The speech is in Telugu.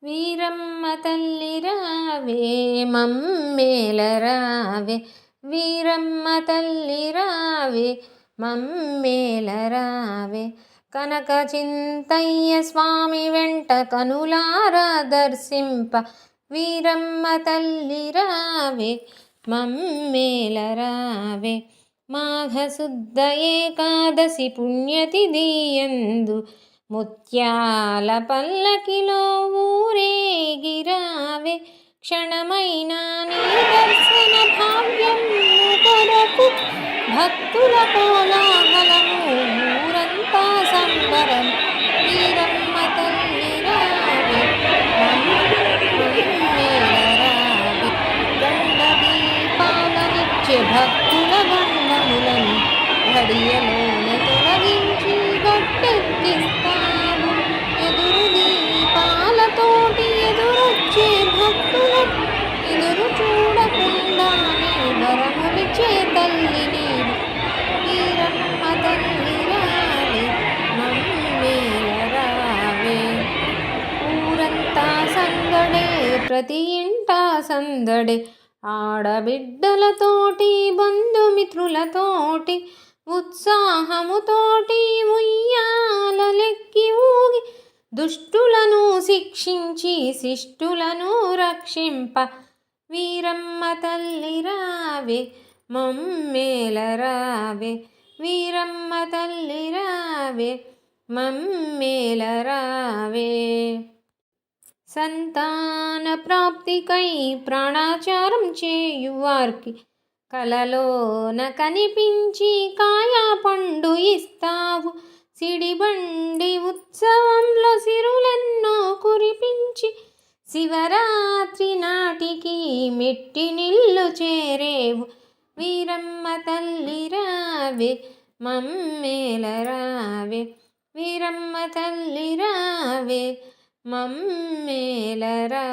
వీరమ్మ తల్లి రావే మమ్మేలరావే, వీరమ్మ తల్లి రావే మమ్మేలరావే. కనక చింతయ్య స్వామి వెంట కనులారా దర్శింప, వీరమ్మ తల్లి రావే మమ్మేలరావే. మాఘశుద్ధ ఏకాదశి పుణ్యతిథియందు ముత్యాల పల్లకిలో ఊరేగిరావే. క్షణమైనా నీ దర్శన భాగ్యం కొరకు భక్తుల కోలాహలము, ఊరంతా సంబరం. వీరమ్మ తల్లి రావే మమ్మేలరావే. గండ దీపాలనిచ్చే భక్తుల గండములను ఘడియలోనే తొలగించి గట్టెక్కిస్తావు. ఎదురు దీపాలతోటి ఎదురొచ్చే భక్తులకు ఎదురు చూడకుండానే వరములిచ్చే తల్లి నీవు. వీరమ్మ తల్లి రావే మమ్మేలరావే. ఊరంతా సందడే, ప్రతి ఇంటా సందడే, ఆడబిడ్డలతోటి బంధుమిత్రులతోటి ఉత్సాహముతోటి ఉయ్యాలలెక్కి ఊగి దుష్టులను శిక్షించి శిష్టులను రక్షింప, వీరమ్మ తల్లి రావే మమ్మేలరావే. వీరమ్మ తల్లి రావే మమ్మేలరావే. సంతాన ప్రాప్తికై ప్రాణాచారం చేయువార్కి కలలోన కనిపించి కాయా పండు ఇస్తావు. సిడిబండి ఉత్సవంలో సిరులెన్నో కురిపించి శివరాత్రి నాటికి మెట్టినిల్లు చేరేవు. వీరమ్మ తల్లి రావే మమ్మేలరావే. వీరమ్మ తల్లి రావే మమ్మేలరావే.